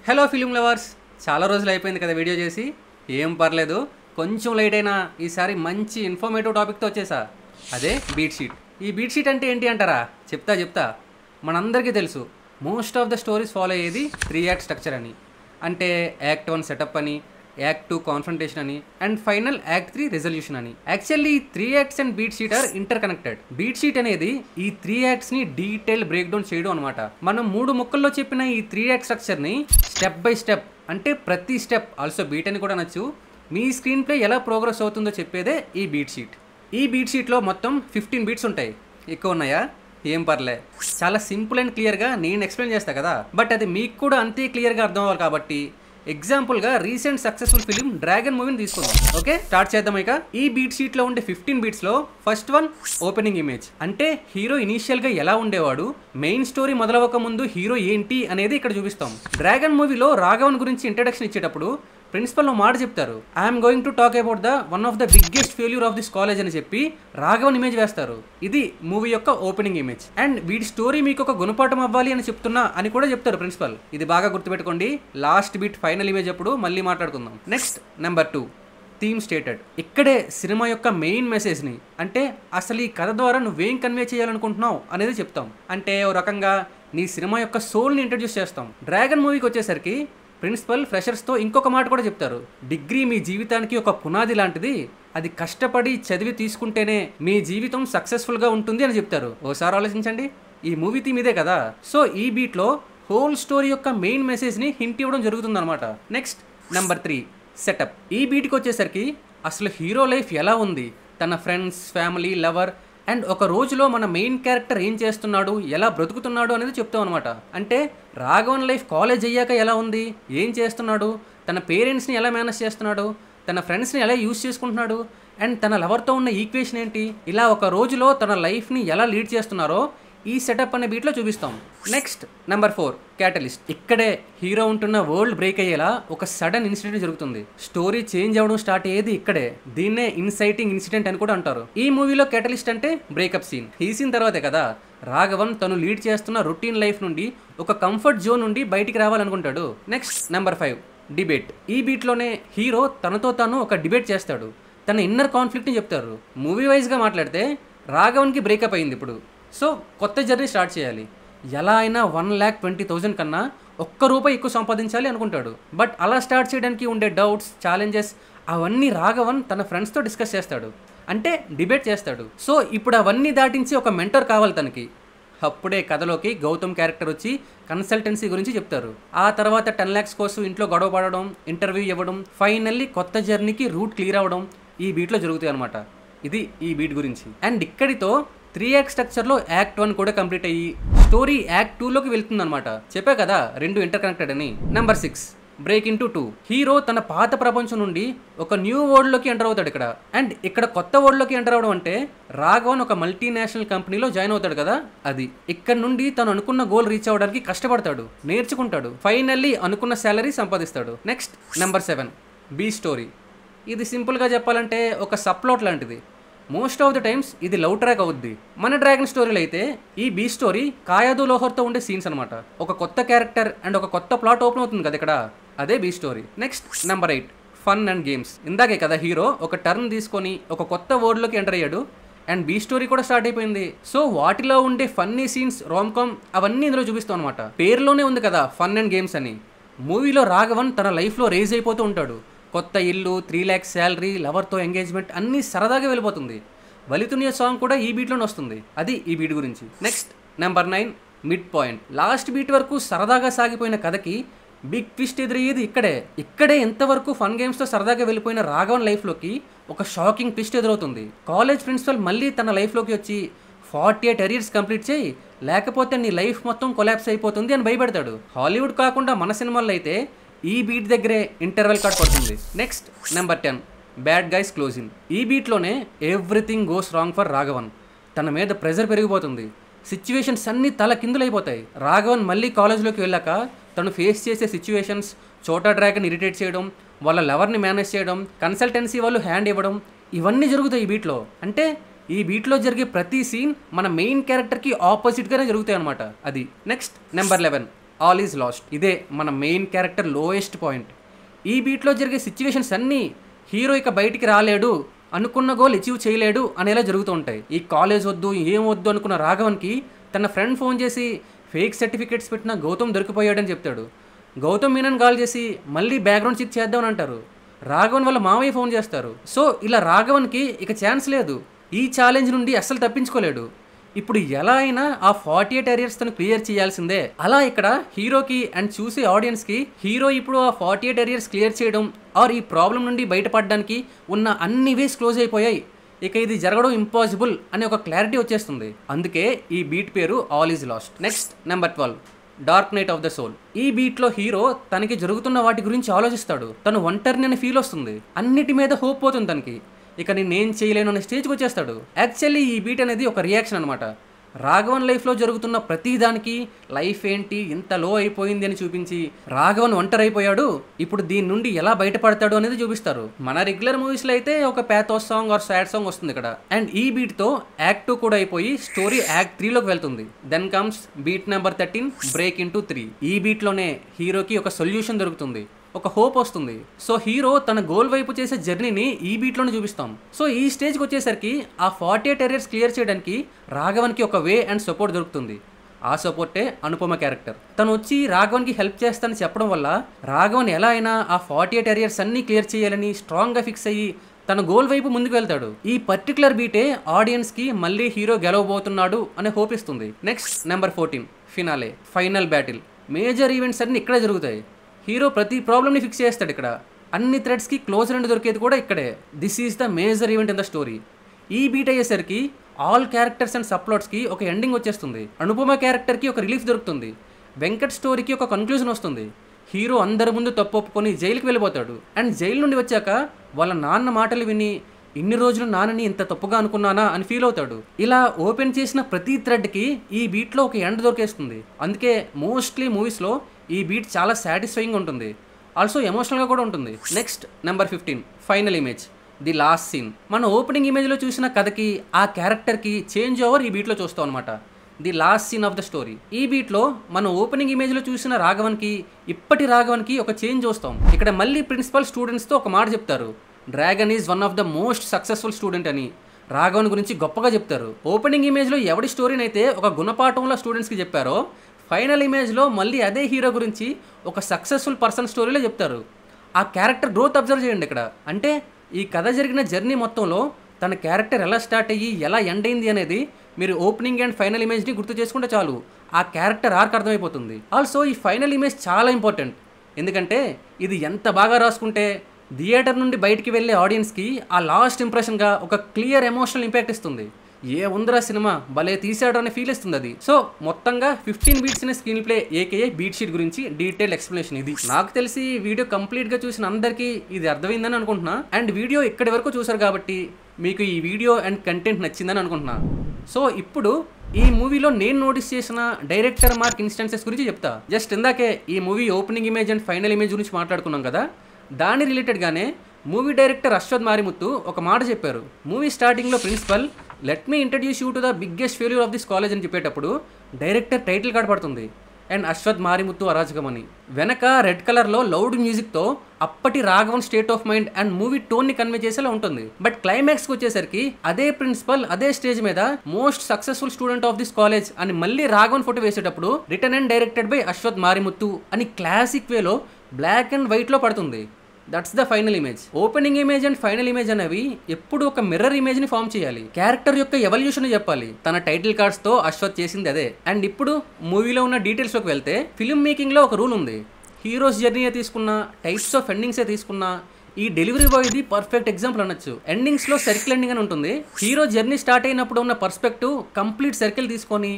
Hello film lovers, చాలా రోజులు అయిపోయింది కదా వీడియో చేసి. ఏం పర్లేదు, కొంచెం లేట్ అయినా ఈసారి మంచి ఇన్ఫర్మేటివ్ టాపిక్తో వచ్చేసా. అదే బీట్ షీట్. ఈ బీట్ షీట్ అంటే ఏంటి అంటారా? చెప్తా. మనందరికీ తెలుసు, most of the stories follow అయ్యేది 3 యాక్ట్ స్ట్రక్చర్ అని. అంటే యాక్ట్ 1 సెటప్ అని, యాక్ట్ 2 కాన్ఫ్రంటేషన్ అని, అండ్ ఫైనల్ యాక్ట్ 3 రెజల్యూషన్ అని. Actually 3 acts and beat sheet are inter connected. Beat sheet అనేది ఈ 3 యాక్ట్స్ ని డీటెయిల్ బ్రేక్ డౌన్ చేయడం అనమాట. మనం 3 ముక్కల్లో చెప్పిన ఈ 3 యాక్ట్ స్ట్రక్చర్ ని స్టెప్ బై స్టెప్, అంటే ప్రతి స్టెప్, ఆల్సో బీట్ అని కూడా నచ్చు, మీ స్క్రీన్ ప్లే ఎలా ప్రోగ్రెస్ అవుతుందో చెప్పేదే ఈ బీట్ షీట్. ఈ బీట్ షీట్లో మొత్తం 15 బీట్స్ ఉంటాయి. ఎక్కువ ఉన్నాయా? ఏం పర్లే, చాలా సింపుల్ అండ్ క్లియర్గా నేను ఎక్స్ప్లెయిన్ చేస్తా కదా, బట్ అది మీకు కూడా అంతే క్లియర్గా అర్థం అవ్వాలి కాబట్టి ఎగ్జాంపుల్గా రీసెంట్ సక్సెస్ఫుల్ ఫిలిం డ్రాగన్ మూవీని తీసుకుందాం. ఓకే, స్టార్ట్ చేద్దాం. ఇక ఈ బీట్ షీట్లో ఉండే 15 బీట్స్లో ఫస్ట్ వన్ ఓపెనింగ్ ఇమేజ్. అంటే హీరో ఇనీషియల్గా ఎలా ఉండేవాడు, మెయిన్ స్టోరీ మొదలవక ముందు హీరో ఏంటి అనేది ఇక్కడ చూపిస్తాం. డ్రాగన్ మూవీలో రాఘవన్ గురించి ఇంట్రడక్షన్ ఇచ్చేటప్పుడు ప్రిన్సిపల్ మాట చెప్తారు, I'm going to talk about the one of the biggest failure of this college అని చెప్పి రాఘవన్ ఇమేజ్ వేస్తారు. ఇది మూవీ యొక్క ఓపెనింగ్ ఇమేజ్. అండ్ వీడి స్టోరీ మీకు ఒక గుణపాఠం అవ్వాలి అని చెప్తున్నా అని కూడా చెప్తారు ప్రిన్సిపల్. ఇది బాగా గుర్తుపెట్టుకోండి. లాస్ట్ బీట్ ఫైనల్ ఇమేజ్ అప్పుడు మళ్ళీ మాట్లాడుకుందాం. Next number 2, theme stated. ఇక్కడే సినిమా యొక్క మెయిన్ మెసేజ్ని, అంటే అసలు ఈ కథ ద్వారా నువ్వేం కన్వే చేయాలనుకుంటున్నావు అనేది చెప్తాం. అంటే ఓ రకంగా నీ సినిమా యొక్క సోల్ని ఇంట్రడ్యూస్ చేస్తాం. డ్రాగన్ మూవీకి వచ్చేసరికి ప్రిన్సిపల్ ఫ్రెషర్స్తో ఇంకొక మాట కూడా చెప్తారు, డిగ్రీ మీ జీవితానికి ఒక పునాది లాంటిది, అది కష్టపడి చదివి తీసుకుంటేనే మీ జీవితం సక్సెస్ఫుల్గా ఉంటుంది అని చెప్తారు. ఓసారి ఆలోచించండి, ఈ మూవీ థీమ్ ఇదే కదా. సో ఈ బీట్లో హోల్ స్టోరీ యొక్క మెయిన్ మెసేజ్ని హింట్ ఇవ్వడం జరుగుతుంది అనమాట. Next number 3, setup. ఈ బీట్కి వచ్చేసరికి అసలు హీరో లైఫ్ ఎలా ఉంది, తన ఫ్రెండ్స్, ఫ్యామిలీ, లవర్ అండ్ ఒక రోజులో మన మెయిన్ క్యారెక్టర్ ఏం చేస్తున్నాడు, ఎలా బ్రతుకుతున్నాడు అనేది చెప్తాం అనమాట. అంటే రాఘవన్ లైఫ్ కాలేజ్ అయ్యాక ఎలా ఉంది, ఏం చేస్తున్నాడు, తన పేరెంట్స్ని ఎలా మేనేజ్ చేస్తున్నాడు, తన ఫ్రెండ్స్ని ఎలా యూజ్ చేసుకుంటున్నాడు, అండ్ తన లవర్తో ఉన్న ఈక్వేషన్ ఏంటి, ఇలా ఒక రోజులో తన లైఫ్ని ఎలా లీడ్ చేస్తున్నారో ఈ సెటప్ అనే బీట్లో చూపిస్తాం. Next number 4, catalyst. ఇక్కడే హీరో ఉంటున్న వరల్డ్ బ్రేక్ అయ్యేలా ఒక సడన్ ఇన్సిడెంట్ జరుగుతుంది. స్టోరీ చేంజ్ అవ్వడం స్టార్ట్ అయ్యేది ఇక్కడే. దీన్నే ఇన్సైటింగ్ ఇన్సిడెంట్ అని కూడా అంటారు. ఈ మూవీలో క్యాటలిస్ట్ అంటే బ్రేకప్ సీన్. ఈ సీన్ తర్వాతే కదా రాఘవన్ తను లీడ్ చేస్తున్న రొటీన్ లైఫ్ నుండి ఒక కంఫర్ట్ జోన్ నుండి బయటికి రావాలనుకుంటాడు. Next number 5, debate. ఈ బీట్లోనే హీరో తనతో తాను ఒక డిబేట్ చేస్తాడు. తన ఇన్నర్ కాన్ఫ్లిక్ట్ని చెప్తారు. మూవీ వైజ్గా మాట్లాడితే రాఘవన్కి బ్రేకప్ అయింది ఇప్పుడు. సో కొత్త జర్నీ స్టార్ట్ చేయాలి. ఎలా అయినా 1,20,000 కన్నా ₹1 ఎక్కువ సంపాదించాలి అనుకుంటాడు. బట్ అలా స్టార్ట్ చేయడానికి ఉండే డౌట్స్, ఛాలెంజెస్ అవన్నీ రాఘవన్ తన ఫ్రెండ్స్తో డిస్కస్ చేస్తాడు, అంటే డిబేట్ చేస్తాడు. సో ఇప్పుడు అవన్నీ దాటించి ఒక మెంటర్ కావాలి తనకి. అప్పుడే కథలోకి గౌతమ్ క్యారెక్టర్ వచ్చి కన్సల్టెన్సీ గురించి చెప్తారు. ఆ తర్వాత 10 lakhs కోసం ఇంట్లో గొడవ పడడం, ఇంటర్వ్యూ ఇవ్వడం, ఫైనల్లీ కొత్త జర్నీకి రూట్ క్లియర్ అవ్వడం ఈ బీట్లో జరుగుతాయి అనమాట. ఇది ఈ బీట్ గురించి. అండ్ ఇక్కడితో 3 యాక్ట్ స్ట్రక్చర్లో యాక్ట్ 1 కూడా కంప్లీట్ అయ్యి స్టోరీ యాక్ట్ 2లోకి వెళ్తుంది అనమాట. చెప్పా కదా 2 ఇంటర్ కనెక్టెడ్ అని. Number 6, break into 2. హీరో తన పాత ప్రపంచం నుండి ఒక న్యూ వరల్డ్లోకి ఎంటర్ అవుతాడు ఇక్కడ. అండ్ ఇక్కడ కొత్త వరల్డ్లోకి ఎంటర్ అవడం అంటే రాఘవన్ ఒక మల్టీనేషనల్ కంపెనీలో జాయిన్ అవుతాడు కదా, అది. ఇక్కడ నుండి తను అనుకున్న గోల్ రీచ్ అవ్వడానికి కష్టపడతాడు, నేర్చుకుంటాడు, ఫైనల్లీ అనుకున్న శాలరీ సంపాదిస్తాడు. Next number 7, B story. ఇది సింపుల్గా చెప్పాలంటే ఒక సప్లాట్ లాంటిది. మోస్ట్ ఆఫ్ ద టైమ్స్ ఇది లవ్ ట్రాక్ అవుద్ది. మన డ్రాగన్ స్టోరీలో అయితే ఈ బీ స్టోరీ కాయాదు లోహర్తో ఉండే సీన్స్ అనమాట. ఒక కొత్త క్యారెక్టర్ అండ్ ఒక కొత్త ప్లాట్ ఓపెన్ అవుతుంది కదా ఇక్కడ, అదే B story. Next number 8, fun and games. ఇందాకే కదా హీరో ఒక టర్న్ తీసుకొని ఒక కొత్త వరల్డ్లోకి ఎంటర్ అయ్యాడు, అండ్ బీ స్టోరీ కూడా స్టార్ట్ అయిపోయింది. సో వాటిలో ఉండే ఫన్నీ సీన్స్, రామ్కామ్ అవన్నీ ఇందులో చూపిస్తాం అనమాట. పేరులోనే ఉంది కదా ఫన్ అండ్ గేమ్స్ అని. మూవీలో రాఘవన్ తన లైఫ్లో రేజ్ అయిపోతూ ఉంటాడు. కొత్త ఇల్లు, 3 lakhs శాలరీ, లవర్తో ఎంగేజ్మెంట్ అన్నీ సరదాగా వెళ్ళిపోతుంది. వలితునియా సాంగ్ కూడా ఈ బీట్లోనే వస్తుంది. అది ఈ బీట్ గురించి. Next number 9, mid point. Last beat వరకు సరదాగా సాగిపోయిన కథకి బిగ్ ట్విస్ట్ ఎదురయ్యేది ఇక్కడే. ఇక్కడే ఎంతవరకు ఫన్ గేమ్స్తో సరదాగా వెళ్ళిపోయిన రాఘవన్ లైఫ్లోకి ఒక షాకింగ్ ట్విస్ట్ ఎదురవుతుంది. కాలేజ్ ప్రిన్సిపల్ మళ్ళీ తన లైఫ్లోకి వచ్చి 48 years కంప్లీట్ చేయి, లేకపోతే నీ లైఫ్ మొత్తం కొలాప్స్ అయిపోతుంది అని భయపెడతాడు. హాలీవుడ్ కాకుండా మన సినిమాల్లో అయితే ఈ బీట్ దగ్గరే ఇంటర్వెల్ కట్ పడుతుంది. Next number 10, bad guys closing. ఈ బీట్లోనే everything goes wrong for Raghavan. తన మీద ప్రెజర్ పెరిగిపోతుంది, సిచ్యువేషన్స్ అన్నీ తల కిందులైపోతాయి. రాఘవన్ మళ్ళీ కాలేజ్లోకి వెళ్ళాక తను ఫేస్ చేసే సిచ్యువేషన్స్, చోటా డ్రాగన్ ఇరిటేట్ చేయడం, వాళ్ళ లవర్ని మేనేజ్ చేయడం, కన్సల్టెన్సీ వాళ్ళు హ్యాండ్ ఇవ్వడం, ఇవన్నీ జరుగుతాయి ఈ బీట్లో. అంటే ఈ బీట్లో జరిగే ప్రతి సీన్ మన మెయిన్ క్యారెక్టర్కి ఆపోజిట్గానే జరుగుతాయి అనమాట. అది. Next number 11, all is last. ఇదే మన మెయిన్ క్యారెక్టర్ లోయెస్ట్ పాయింట్. ఈ బీట్లో జరిగే సిచ్యువేషన్స్ అన్నీ హీరో ఇక బయటికి రాలేడు, అనుకున్న గోల్ అచీవ్ చేయలేడు అనేలా జరుగుతూ ఉంటాయి. ఈ కాలేజ్ వద్దు ఏం వద్దు అనుకున్న రాఘవన్కి తన ఫ్రెండ్ ఫోన్ చేసి ఫేక్ సర్టిఫికేట్స్ పెట్టిన గౌతమ్ దొరికిపోయాడని చెప్తాడు. గౌతమ్ మీనన్ కాల్ చేసి మళ్ళీ బ్యాక్గ్రౌండ్ చెక్ చేద్దామని అంటారు. రాఘవన్ వాళ్ళ మామయ్య ఫోన్ చేస్తారు. సో ఇలా రాఘవన్కి ఇక ఛాన్స్ లేదు, ఈ ఛాలెంజ్ నుండి అస్సలు తప్పించుకోలేడు. ఇప్పుడు ఎలా అయినా ఆ 48 అరియర్స్ తను క్లియర్ చేయాల్సిందే. అలా ఇక్కడ హీరోకి అండ్ చూసే ఆడియన్స్కి హీరో ఇప్పుడు ఆ 48 అరియర్స్ క్లియర్ చేయడం ఆర్ ఈ ప్రాబ్లం నుండి బయటపడడానికి ఉన్న అన్ని వేస్ క్లోజ్ అయిపోయాయి, ఇక ఇది జరగడం ఇంపాసిబుల్ అనే ఒక క్లారిటీ వచ్చేస్తుంది. అందుకే ఈ బీట్ పేరు all is lost. Next number 12, dark night of the soul. ఈ బీట్లో హీరో తనకి జరుగుతున్న వాటి గురించి ఆలోచిస్తాడు. తను ఒంటరిని అనే ఫీల్ వస్తుంది, అన్నిటి మీద హోప్ పోతుంది తనకి. ఇక నేనేం చేయలేను అనే స్టేజ్కి వచ్చేస్తాడు. యాక్చువల్లీ ఈ బీట్ అనేది ఒక రియాక్షన్ అనమాట. రాఘవన్ లైఫ్లో జరుగుతున్న ప్రతి దానికి లైఫ్ ఏంటి ఇంత లో అయిపోయింది అని చూపించి రాఘవన్ ఒంటరి అయిపోయాడు, ఇప్పుడు దీని నుండి ఎలా బయటపడతాడు అనేది చూపిస్తారు. మన రెగ్యులర్ మూవీస్లో అయితే ఒక pathos song or sad song వస్తుంది ఇక్కడ. అండ్ ఈ బీట్తో యాక్ట్ 2 కూడా అయిపోయి స్టోరీ యాక్ట్ 3లోకి వెళ్తుంది. Then comes beat number 13, break into 3. ఈ బీట్లోనే హీరోకి ఒక సొల్యూషన్ దొరుకుతుంది, ఒక హోప్ వస్తుంది. సో హీరో తన గోల్ వైపు చేసే జర్నీని ఈ బీట్లోనే చూపిస్తాం. సో ఈ స్టేజ్కి వచ్చేసరికి ఆ 48 అరియర్స్ క్లియర్ చేయడానికి రాఘవన్కి ఒక వే అండ్ సపోర్ట్ దొరుకుతుంది. ఆ సపోర్టే అనుపమ క్యారెక్టర్. తను వచ్చి రాఘవన్కి హెల్ప్ చేస్తానని చెప్పడం వల్ల రాఘవన్ ఎలా అయినా ఆ 48 అరియర్స్ అన్నీ క్లియర్ చేయాలని స్ట్రాంగ్గా ఫిక్స్ అయ్యి తన గోల్ వైపు ముందుకు వెళ్తాడు. ఈ పర్టికులర్ బీటే ఆడియన్స్కి మళ్ళీ హీరో గెలవబోతున్నాడు అనే హోప్ ఇస్తుంది. Next number 14, finale, final battle. Major events అన్నీ ఇక్కడే జరుగుతాయి. హీరో ప్రతి ప్రాబ్లమ్ని ఫిక్స్ చేస్తాడు ఇక్కడ. అన్ని థ్రెడ్స్కి క్లోజ్ రెండు దొరికేది కూడా ఇక్కడే. This is the major event in the story. ఈ బీట్ అయ్యేసరికి ఆల్ క్యారెక్టర్స్ అండ్ సబ్ప్లాట్స్కి ఒక ఎండింగ్ వచ్చేస్తుంది. అనుపమ క్యారెక్టర్కి ఒక రిలీఫ్ దొరుకుతుంది. వెంకట్ స్టోరీకి ఒక కన్క్లూజన్ వస్తుంది. హీరో అందరి ముందు తప్పు ఒప్పుకొని జైలుకి వెళ్ళిపోతాడు. అండ్ జైలు నుండి వచ్చాక వాళ్ళ నాన్న మాటలు విని ఇన్ని రోజులు నాన్నని ఇంత తప్పుగా అనుకున్నానా అని ఫీల్ అవుతాడు. ఇలా ఓపెన్ చేసిన ప్రతి థ్రెడ్కి ఈ బీట్లో ఒక ఎండ్ దొరికేస్తుంది. అందుకే మోస్ట్లీ మూవీస్లో ఈ బీట్ చాలా సాటిస్ఫైయింగ్ ఉంటుంది, ఆల్సో ఎమోషనల్గా కూడా ఉంటుంది. Next number 15, final image, the last scene. మన ఓపెనింగ్ ఇమేజ్లో చూసిన కథకి ఆ క్యారెక్టర్కి చేంజ్ ఓవర్ ఈ బీట్లో చూస్తాం అనమాట. The last scene of the story. ఈ బీట్లో మన ఓపెనింగ్ ఇమేజ్లో చూసిన రాఘవన్కి ఇప్పటి రాఘవన్కి ఒక చేంజ్ చూస్తాం. ఇక్కడ మళ్ళీ ప్రిన్సిపల్ స్టూడెంట్స్తో ఒక మాట చెప్తారు, dragon is one of the most successful student అని. రాఘవన్ గురించి గొప్పగా చెప్తారు. ఓపెనింగ్ ఇమేజ్లో ఎవడి స్టోరీని అయితే ఒక గుణపాఠంలో స్టూడెంట్స్కి చెప్పారో ఫైనల్ ఇమేజ్లో మళ్ళీ అదే హీరో గురించి ఒక సక్సెస్ఫుల్ పర్సన్ స్టోరీలో చెప్తారు. ఆ క్యారెక్టర్ గ్రోత్ అబ్జర్వ్ చేయండి ఇక్కడ. అంటే ఈ కథ జరిగిన జర్నీ మొత్తంలో తన క్యారెక్టర్ ఎలా స్టార్ట్ అయ్యి ఎలా ఎండ్ అయింది అనేది మీరు ఓపెనింగ్ అండ్ ఫైనల్ ఇమేజ్ని గుర్తు చేసుకుంటే చాలు, ఆ క్యారెక్టర్ ఆర్క్ అర్థమైపోతుంది. ఆల్సో ఈ ఫైనల్ ఇమేజ్ చాలా ఇంపార్టెంట్, ఎందుకంటే ఇది ఎంత బాగా రాసుకుంటే థియేటర్ నుండి బయటికి వెళ్ళే ఆడియన్స్కి ఆ లాస్ట్ ఇంప్రెషన్గా ఒక క్లియర్ ఎమోషనల్ ఇంపాక్ట్ ఇస్తుంది. ఏ ఉందరా సినిమా భలే తీసాడు అనే ఫీల్ ఇస్తుంది అది. సో మొత్తంగా 15 బీట్స్ అనే screen play AKA beat sheet గురించి డీటెయిల్ ఎక్స్ప్లెనేషన్ ఇది. నాకు తెలిసి వీడియో కంప్లీట్గా చూసిన అందరికీ ఇది అర్థమైందని అనుకుంటున్నా. అండ్ వీడియో ఇక్కడి వరకు చూసారు కాబట్టి మీకు ఈ వీడియో అండ్ కంటెంట్ నచ్చిందని అనుకుంటున్నా. సో ఇప్పుడు ఈ మూవీలో నేను నోటీస్ చేసిన డైరెక్టర్ మార్క్ ఇన్స్టెన్సెస్ గురించి చెప్తా. జస్ట్ ఇందాకే ఈ movie opening image and final image గురించి మాట్లాడుకున్నాం కదా, దాని రిలేటెడ్గానే మూవీ డైరెక్టర్ అశ్వథ్ మారిముత్తు ఒక మాట చెప్పారు. మూవీ స్టార్టింగ్లో principal let me introduce you to the biggest failure of this college అని చెప్పేటప్పుడు డైరెక్టర్ టైటిల్ కార్డ్ పడుతుంది అండ్ అశ్వథ్ మారిముత్తు అరాజకమని. వెనక రెడ్ కలర్లో లౌడ్ మ్యూజిక్తో అప్పటి Raghavan state of mind and movie టోన్ని కన్వే చేసేలా ఉంటుంది. బట్ క్లైమాక్స్కి వచ్చేసరికి అదే ప్రిన్సిపల్ అదే స్టేజ్ మీద most successful student of this college అని మళ్ళీ రాఘవన్ ఫోటో వేసేటప్పుడు return and directed by Ashwath Marimuthu అని క్లాసిక్ వేలో బ్లాక్ అండ్ వైట్లో పడుతుంది. That's the final image. Opening image and final image అనేవి ఎప్పుడు ఒక మిర్రర్ ఇమేజ్ ని ఫామ్ చేయాలి, క్యారెక్టర్ యొక్క ఎవల్యూషన్ చెప్పాలి. తన టైటిల్ కార్డ్స్ తో అశ్వథ్ చేసింది అదే. అండ్ ఇప్పుడు మూవీలో ఉన్న డీటెయిల్స్ లోకి వెళ్తే ఫిల్మ్ మేకింగ్ లో ఒక రూల్ ఉంది. హీరోస్ జర్నీయే తీసుకున్నా, టైప్స్ ఆఫ్ ఎండింగ్సే తీసుకున్నా, ఈ డెలివరీ బాయ్ ఇది పర్ఫెక్ట్ ఎగ్జాంపుల్ అనొచ్చు. ఎండింగ్స్ లో సర్కిల్ ఎండింగ్ అని ఉంటుంది. హీరో జర్నీ స్టార్ట్ అయినప్పుడు ఉన్న పర్స్పెక్టివ్ కంప్లీట్ సర్కిల్ తీసుకొని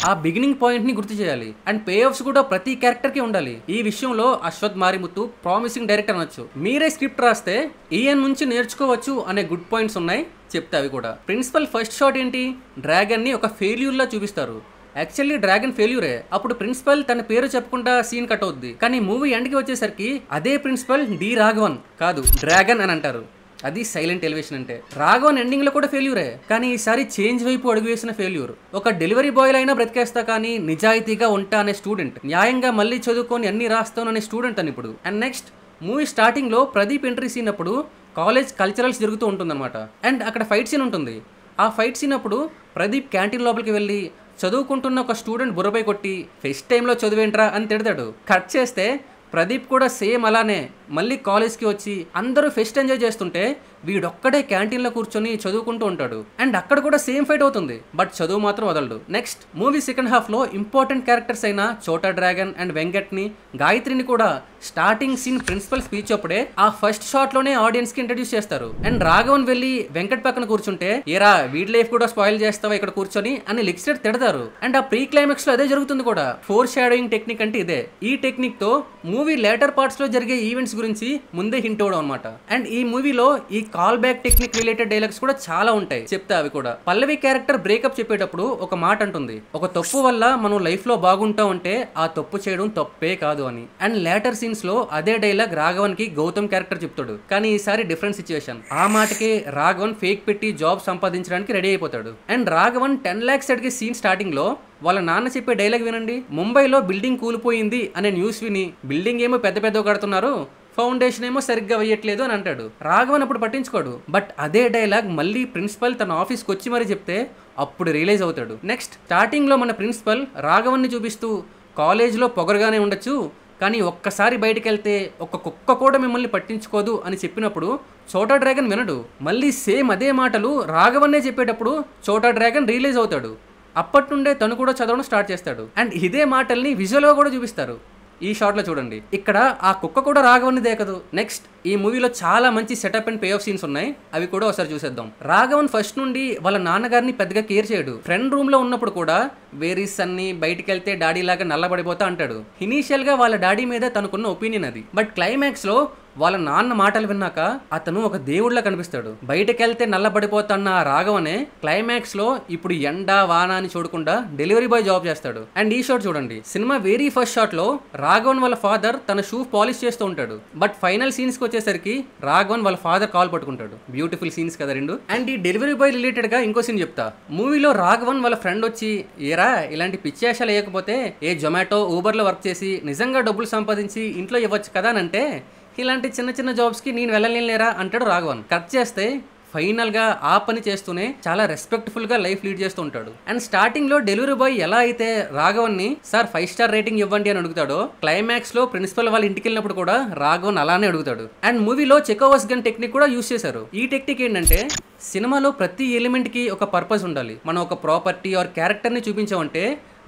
ఆ బిగినింగ్ పాయింట్ ని గుర్తు చేయాలి. అండ్ పే ఆఫ్స్ కూడా ప్రతి క్యారెక్టర్ కి ఉండాలి. ఈ విషయంలో అశ్వథ్ మారిముత్తు ప్రామిసింగ్ డైరెక్టర్ అనొచ్చు. మీరే స్క్రిప్ట్ రాస్తే ఈయన నుంచి నేర్చుకోవచ్చు అనే గుడ్ పాయింట్స్ ఉన్నాయి, చెప్తే అవి కూడా. ప్రిన్సిపల్ ఫస్ట్ షాట్ ఏంటి, డ్రాగన్ ని ఒక ఫెయిల్యూర్ లా చూపిస్తారు. యాక్చువల్లీ డ్రాగన్ ఫెయిల్యూరే. అప్పుడు ప్రిన్సిపల్ తన పేరు చెప్పకుండా సీన్ కట్ అవుద్ది. కానీ మూవీ ఎండ్కి వచ్చేసరికి అదే ప్రిన్సిపల్ డి రాఘవన్ కాదు డ్రాగన్ అని అంటారు. అది సైలెంట్ ఎలివేషన్ అంటే. రాఘవన్ ఎండింగ్ లో కూడా ఫెయిల్యూరే, కానీ ఈసారి చేంజ్ వైపు అడుగు వేసిన ఫెయిల్యూర్. ఒక డెలివరీ బాయ్ అయినా బ్రతికేస్తా కానీ నిజాయితీగా ఉంటా అనే స్టూడెంట్, న్యాయంగా మళ్ళీ చదువుకొని అన్ని రాస్తాను అనే స్టూడెంట్ అని ఇప్పుడు. అండ్ నెక్స్ట్ మూవీ స్టార్టింగ్ లో ప్రదీప్ ఎంట్రీ సీన్ అప్పుడు కాలేజ్ కల్చరల్స్ జరుగుతూ ఉంటుందన్నమాట. అండ్ అక్కడ ఫైట్ సీన్ ఉంటుంది. ఆ ఫైట్ సీన్ అప్పుడు ప్రదీప్ క్యాంటీన్ లోపలికి వెళ్ళి చదువుకుంటున్న ఒక స్టూడెంట్ బుర్రపై కొట్టి ఫెస్ట్ టైంలో చదివేంట్రా అని తిడతాడు. కట్ చేస్తే ప్రదీప్ కూడా సేమ్ అలానే మళ్ళీ కాలేజ్కి వచ్చి అందరూ ఫెస్ట్ ఎంజాయ్ చేస్తుంటే వీడొక్కడే క్యాంటీన్లో కూర్చొని చదువుకుంటూ ఉంటాడు. అండ్ అక్కడ కూడా సేమ్ ఫైట్ అవుతుంది, బట్ చదువు మాత్రం వదలడు. నెక్స్ట్ మూవీ సెకండ్ హాఫ్ లో ఇంపార్టెంట్ క్యారెక్టర్స్ అయిన చోటా డ్రాగన్ అండ్ వెంకట్ ని, గాయత్రిని కూడా స్టార్టింగ్ సీన్ ప్రిన్సిపల్ స్పీచ్ అప్పుడే ఆ ఫస్ట్ షాట్ లోనే ఆడియన్స్ కి ఇంట్రడ్యూస్ చేస్తారు. అండ్ రాఘవన్ వెళ్ళి వెంకట్ పక్కన కూర్చుంటే ఏరా వీడి లైఫ్ కూడా స్పాయిల్ చేస్తావా ఇక్కడ కూర్చొని అని లెక్చరర్ తిడతారు. అండ్ ఆ ప్రీ క్లైమాక్స్ లో అదే జరుగుతుంది కూడా. ఫోర్ షాడోయింగ్ టెక్నిక్ అంటే ఇదే. ఈ టెక్నిక్ తో మూవీ లేటర్ పార్ట్స్ లో జరిగే ఈవెంట్స్ గురించి ముందే హింట్ అవడం అనమాట. అండ్ ఈ మూవీలో ఈ call back technique related dialogues కూడా చాలా ఉంటాయి, చెప్తా అవి కూడా. పల్లవి క్యారెక్టర్ బ్రేకప్ చెప్పేటప్పుడు ఒక మాట అంటుంది, ఒక తప్పు వల్ల మనం లైఫ్ లో బాగుంటాం అంటే ఆ తప్పు చేయడం తప్పే కాదు అని. అండ్ లేటర్ సీన్స్ లో అదే డైలాగ్ రాఘవన్ కి గౌతమ్ క్యారెక్టర్ చెప్తాడు, కానీ ఈసారి డిఫరెంట్ సిచ్యువేషన్. ఆ మాటకే రాఘవన్ ఫేక్ పెట్టి జాబ్ సంపాదించడానికి రెడీ అయిపోతాడు. అండ్ రాఘవన్ 10 lakhs అడిగే సీన్ స్టార్టింగ్ లో వాళ్ళ నాన్న చెప్పే డైలాగ్ వినండి. ముంబైలో బిల్డింగ్ కూలిపోయింది అనే న్యూస్ విని బిల్డింగ్ ఏమో పెద్ద పెద్ద కడుతున్నారు, ఫౌండేషన్ ఏమో సరిగ్గా వేయట్లేదు అని అంటాడు. రాఘవన్ అప్పుడు పట్టించుకోడు, బట్ అదే డైలాగ్ మళ్ళీ ప్రిన్సిపల్ తన ఆఫీస్కి వచ్చి మరీ చెప్తే అప్పుడు రియలైజ్ అవుతాడు. నెక్స్ట్ స్టార్టింగ్ లో మన ప్రిన్సిపల్ రాఘవన్ని చూపిస్తూ కాలేజ్లో పొగరుగానే ఉండొచ్చు, కానీ ఒక్కసారి బయటికి వెళ్తే ఒక్క కుక్క కూడా మిమ్మల్ని పట్టించుకోదు అని చెప్పినప్పుడు చోటా డ్రాగన్ వినడు. మళ్ళీ సేమ్ అదే మాటలు రాఘవన్నే చెప్పేటప్పుడు చోటా డ్రాగన్ రియలైజ్ అవుతాడు. అప్పటి నుండే తను కూడా చదవడం స్టార్ట్ చేస్తాడు. అండ్ ఇదే మాటల్ని విజువల్గా కూడా చూపిస్తారు. ఈ షాట్ లో చూడండి, ఇక్కడ ఆ కుక్క కూడా రాఘవన్ని దేకదు. నెక్స్ట్ ఈ మూవీలో చాలా మంచి setup and pay of scenes ఉన్నాయి, అవి కూడా ఒకసారి చూసేద్దాం. రాఘవన్ ఫస్ట్ నుండి వాళ్ళ నాన్నగారిని పెద్దగా కేర్ చేయడు. ఫ్రెండ్ రూమ్ లో ఉన్నప్పుడు కూడా వేరీ సన్ని బయటికి వెళ్తే డాడీ లాగా నల్లబడిపోతా అంటాడు. ఇనీషియల్ గా వాళ్ళ డాడీ మీద తనకున్న ఒపీనియన్ అది, బట్ క్లైమాక్స్ లో వాళ్ళ నాన్న మాటలు విన్నాక అతను ఒక దేవుడిలా కనిపిస్తాడు. బయటకు వెళ్తే నల్లబడిపోతున్న ఆ రాఘవనే క్లైమాక్స్ లో ఇప్పుడు ఎండ వాన అని చూడకుండా డెలివరీ బాయ్ జాబ్ చేస్తాడు. అండ్ ఈ షాట్ చూడండి, సినిమా వెరీ ఫస్ట్ షాట్ లో రాఘవన్ వాళ్ళ ఫాదర్ తన షూ పాలిష్ చేస్తూ ఉంటాడు, బట్ ఫైనల్ సీన్స్ కి వచ్చేసరికి రాఘవన్ వాళ్ళ ఫాదర్ కాల్ పట్టుకుంటాడు. బ్యూటిఫుల్ సీన్స్ కదా రెండు. అండ్ ఈ డెలివరీ బాయ్ రిలేటెడ్ గా ఇంకో సీన్ చెప్తా. మూవీలో రాఘవన్ వాళ్ళ ఫ్రెండ్ వచ్చి ఏరా ఇలాంటి పిచ్చేషాలు వేయకపోతే ఏ జొమాటో ఊబర్ లో వర్క్ చేసి నిజంగా డబ్బులు సంపాదించి ఇంట్లో ఇవ్వచ్చు కదా అని అంటే, ఇలాంటి చిన్న చిన్న జాబ్స్కి నేను వెళ్ళలేరా అంటాడు రాఘవన్. కట్ చేస్తే ఫైనల్ గా ఆ పని చేస్తూనే చాలా రెస్పెక్ట్ఫుల్ గా లైఫ్ లీడ్ చేస్తూ ఉంటాడు. అండ్ స్టార్టింగ్ లో డెలివరీ బాయ్ ఎలా అయితే రాఘవన్ ని సార్ 5 star రేటింగ్ ఇవ్వండి అని అడుగుతాడో, క్లైమాక్స్ లో ప్రిన్సిపల్ వాళ్ళ ఇంటికి వెళ్ళినప్పుడు కూడా రాఘవన్ అలానే అడుగుతాడు. అండ్ మూవీలో చెకోవస్ గన్ టెక్నిక్ కూడా యూస్ చేశారు. ఈ టెక్నిక్ ఏంటంటే సినిమాలో ప్రతి ఎలిమెంట్ కి ఒక పర్పస్ ఉండాలి. మనం ఒక ప్రాపర్టీ ఆర్ క్యారెక్టర్ ని చూపించామంటే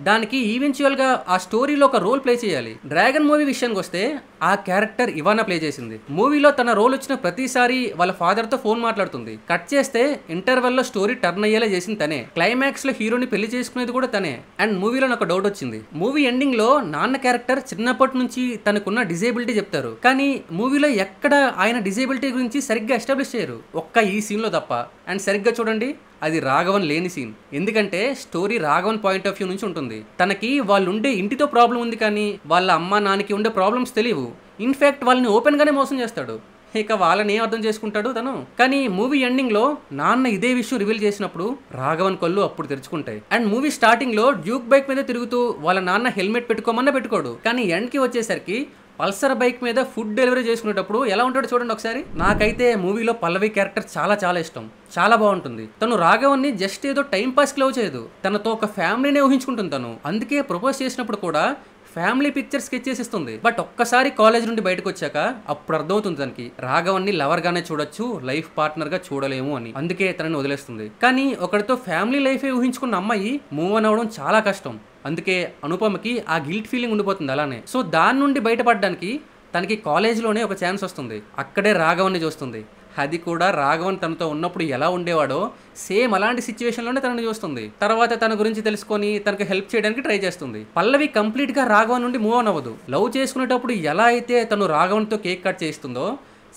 దానికి ఈవెన్చువల్ గా ఆ స్టోరీలో ఒక రోల్ ప్లే చేయాలి. డ్రాగన్ మూవీ విషయానికి వస్తే ఆ క్యారెక్టర్ ఇవానా ప్లే చేసింది. మూవీలో తన రోల్ వచ్చిన ప్రతిసారి వాళ్ళ ఫాదర్ తో ఫోన్ మాట్లాడుతుంది. కట్ చేస్తే ఇంటర్వెల్ లో స్టోరీ టర్న్ అయ్యేలా చేసింది తనే. క్లైమాక్స్ లో హీరోని పెళ్లి చేసుకునేది కూడా తనే. అండ్ మూవీలో నాకు డౌట్ వచ్చింది, మూవీ ఎండింగ్ లో నాన్న క్యారెక్టర్ చిన్నప్పటి నుంచి తనకున్న డిజేబిలిటీ చెప్తారు, కానీ మూవీలో ఎక్కడ ఆయన డిజేబిలిటీ గురించి సరిగ్గా ఎస్టాబ్లిష్ చేయరు, ఒక్క ఈ సీన్ లో తప్ప. అండ్ సరిగ్గా చూడండి, అది రాఘవన్ లేని సీన్. ఎందుకంటే story Raghavan point of view నుంచి ఉంటుంది. తనకి వాళ్ళు ఉండే ఇంటితో ప్రాబ్లం ఉంది, కానీ వాళ్ళ అమ్మ నాన్నకి ఉండే ప్రాబ్లమ్స్ తెలియవు. ఇన్ఫాక్ట్ వాళ్ళని ఓపెన్ గానే మోసం చేస్తాడు. ఇక వాళ్ళని ఏం అర్థం చేసుకుంటాడు తను. కానీ మూవీ ఎండింగ్ లో నాన్న ఇదే విషయం రివీల్ చేసినప్పుడు రాఘవన్ కళ్ళు అప్పుడు తెరుచుకుంటాయి. అండ్ మూవీ స్టార్టింగ్ లో డ్యూక్ బైక్ మీద తిరుగుతూ వాళ్ళ నాన్న హెల్మెట్ పెట్టుకోమన్నా పెట్టుకోడు, కానీ ఎండ్ కి వచ్చేసరికి పల్సర్ బైక్ మీద ఫుడ్ డెలివరీ చేసుకునేటప్పుడు ఎలా ఉంటాడో చూడండి ఒకసారి. నాకైతే మూవీలో పల్లవి క్యారెక్టర్ చాలా చాలా ఇష్టం, చాలా బాగుంటుంది. తను రాఘవన్ని జస్ట్ ఏదో టైం పాస్ కి లవ్ చేయదు, తనతో ఒక ఫ్యామిలీనే ఊహించుకుంటుంది తను. అందుకే ప్రపోజ్ చేసినప్పుడు కూడా ఫ్యామిలీ పిక్చర్ స్కెచ్ చేసి ఇస్తుంది. బట్ ఒక్కసారి కాలేజ్ నుండి బయటకు వచ్చాక అప్పుడు అర్థమవుతుంది తనకి రాఘవన్ని లవర్ గానే చూడొచ్చు, లైఫ్ పార్ట్నర్ గా చూడలేము అని. అందుకే తనని వదిలేస్తుంది. కానీ ఒకరితో ఫ్యామిలీ లైఫే ఊహించుకున్న అమ్మాయి మూవ్ ఆన్ అవ్వడం చాలా కష్టం. అందుకే అనుపమకి ఆ గిల్ట్ ఫీలింగ్ ఉండిపోతుంది అలానే. సో దాని నుండి బయటపడడానికి తనకి కాలేజ్లోనే ఒక ఛాన్స్ వస్తుంది. అక్కడే రాఘవన్ని చూస్తుంది. అది కూడా రాఘవన్ తనతో ఉన్నప్పుడు ఎలా ఉండేవాడో సేమ్ అలాంటి సిచ్యువేషన్లోనే తనని చూస్తుంది. తర్వాత తన గురించి తెలుసుకొని తనకు హెల్ప్ చేయడానికి ట్రై చేస్తుంది. పల్లవి కంప్లీట్ గా రాఘవన్ నుండి మూవ్ ఆన్ అవ్వదు. లవ్ చేసుకునేటప్పుడు ఎలా అయితే తను రాఘవన్తో కేక్ కట్ చేస్తుందో,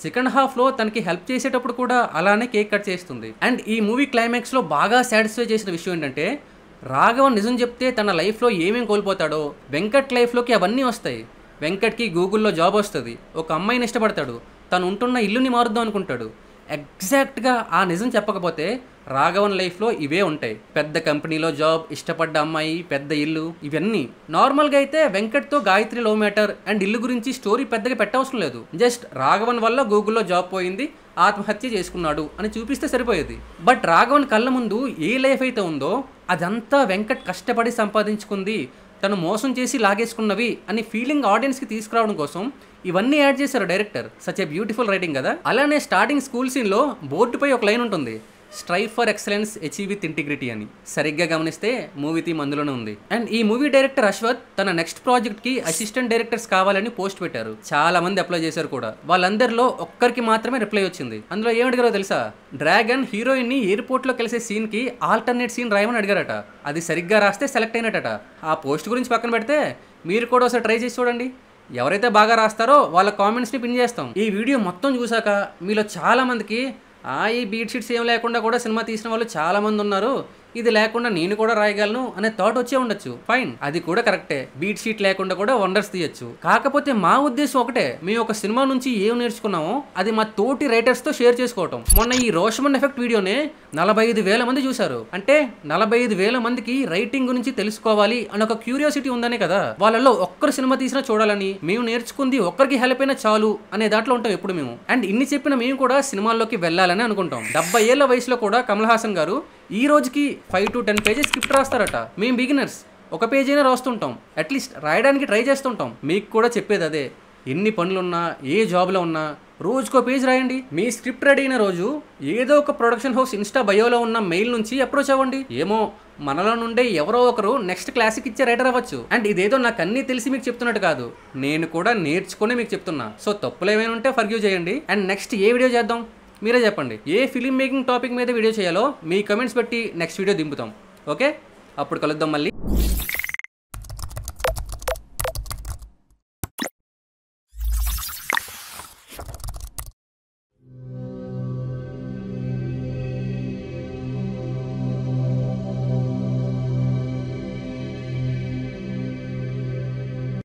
సెకండ్ హాఫ్ లో తనకి హెల్ప్ చేసేటప్పుడు కూడా అలానే కేక్ కట్ చేస్తుంది. అండ్ ఈ మూవీ క్లైమాక్స్ లో బాగా సాటిస్ఫై చేసిన విషయం ఏంటంటే, రాఘవన్ నిజం చెప్తే తన లైఫ్లో ఏమేం కోల్పోతాడో వెంకట్ లైఫ్లోకి అవన్నీ వస్తాయి. వెంకట్కి గూగుల్లో జాబ్ వస్తుంది, ఒక అమ్మాయిని ఇష్టపడతాడు, తను ఉంటున్న ఇల్లుని మారుద్దాం అనుకుంటాడు. ఎగ్జాక్ట్గా ఆ నిజం చెప్పకపోతే రాఘవన్ లైఫ్లో ఇవే ఉంటాయి. పెద్ద కంపెనీలో జాబ్, ఇష్టపడ్డ అమ్మాయి, పెద్ద ఇల్లు, ఇవన్నీ. నార్మల్గా అయితే వెంకట్తో గాయత్రి లవ్ మ్యాటర్ అండ్ ఇల్లు గురించి స్టోరీ పెద్దగా పెట్టవసరం లేదు. జస్ట్ రాఘవన్ వల్ల గూగుల్లో జాబ్ పోయింది, ఆత్మహత్య చేసుకున్నాడు అని చూపిస్తే సరిపోయేది. బట్ రాఘవన్ కళ్ళ ముందు ఏ లైఫ్ అయితే ఉందో అదంతా వెంకట్ కష్టపడి సంపాదించుకుంది, తను మోసం చేసి లాగేసుకున్నవి అని ఫీలింగ్ ఆడియన్స్కి తీసుకురావడం కోసం ఇవన్నీ యాడ్ చేశారు director. Such a beautiful writing కదా. అలానే స్టార్టింగ్ స్కూల్ సీన్లో బోర్డుపై ఒక లైన్ ఉంటుంది, strive for excellence, achieve with integrity అని. సరిగ్గా గమనిస్తే మూవీ థీమ్ అందులోనే ఉంది. అండ్ ఈ మూవీ డైరెక్టర్ అశ్వత్ తన నెక్స్ట్ ప్రాజెక్ట్ కి అసిస్టెంట్ డైరెక్టర్స్ కావాలని పోస్ట్ పెట్టారు. చాలా మంది అప్లై చేశారు కూడా. వాళ్ళందరిలో ఒక్కరికి మాత్రమే రిప్లై వచ్చింది. అందులో ఏమడిగారో తెలుసా? డ్రాగన్ హీరోయిన్ ని ఎయిర్పోర్ట్ లో కలిసే సీన్ కి ఆల్టర్నేట్ సీన్ రాయమని అడిగారట. అది సరిగ్గా రాస్తే సెలెక్ట్ అయినట్టట. ఆ పోస్ట్ గురించి పక్కన పెడితే మీరు కూడా ఒకసారి ట్రై చేసి చూడండి. ఎవరైతే బాగా రాస్తారో వాళ్ళ కామెంట్స్ని పిన్ చేస్తాం. ఈ వీడియో మొత్తం చూసాక మీలో చాలా మందికి ఈ బీట్ షీట్స్ ఏం లేకుండా కూడా సినిమా తీసిన వాళ్ళు చాలా మంది ఉన్నారు, ఇది లేకుండా నేను కూడా రాయగలను అనే థాట్ వచ్చే ఉండొచ్చు. ఫైన్, అది కూడా కరెక్టే. బీట్ షీట్ లేకుండా కూడా వండర్స్ తీయచ్చు. కాకపోతే మా ఉద్దేశం ఒకటే, మేము ఒక సినిమా నుంచి ఏం నేర్చుకున్నామో అది మా తోటి రైటర్స్ తో షేర్ చేసుకోవటం. మొన్న ఈ రోషమన్ ఎఫెక్ట్ వీడియోనే 45,000 మంది చూశారు. అంటే 45,000 మందికి రైటింగ్ గురించి తెలుసుకోవాలి అని ఒక క్యూరియాసిటీ ఉందనే కదా. వాళ్ళలో ఒక్కరు సినిమా తీసినా చూడాలని, మేము నేర్చుకుంది ఒక్కరికి హెల్ప్ అయినా చాలు అనే దాంట్లో ఉంటాం ఎప్పుడు మేము. అండ్ ఇన్ని చెప్పిన మేము కూడా సినిమాల్లోకి వెళ్ళాలని అనుకుంటాం. 70 ఏళ్ల వయసులో కూడా కమల్ హాసన్ గారు ఈ రోజుకి 5 to 10 పేజెస్ స్క్రిప్ట్ రాస్తారట. మేము బిగినర్స్ ఒక పేజ్ అయినా రాస్తుంటాం, అట్లీస్ట్ రాయడానికి ట్రై చేస్తుంటాం. మీకు కూడా చెప్పేది అదే, ఎన్ని పనులున్నా ఏ జాబ్లో ఉన్నా రోజుకో పేజ్ రాయండి. మీ స్క్రిప్ట్ రెడీ అయిన రోజు ఏదో ఒక ప్రొడక్షన్ హౌస్ ఇన్స్టా బయోలో ఉన్న మెయిల్ నుంచి అప్రోచ్ అవ్వండి. ఏమో మనలో నుండే ఎవరో ఒకరు నెక్స్ట్ క్లాసిక్ ఇచ్చే రైటర్ అవ్వచ్చు. అండ్ ఇదేదో నాకు అన్నీ తెలిసి మీకు చెప్తున్నట్టు కాదు, నేను కూడా నేర్చుకుని మీకు చెప్తున్నా. సో తప్పులు ఏమైనా ఉంటే ఫర్గ్యూ చేయండి. అండ్ నెక్స్ట్ ఏ వీడియో చేద్దాం మీరే చెప్పండి. ఏ ఫిలిం మేకింగ్ టాపిక్ మీద వీడియో చేయాలో మీ కమెంట్స్ పెట్టి నెక్స్ట్ వీడియో దింపుతాం. ఓకే, అప్పుడు కలుద్దాం మళ్ళీ.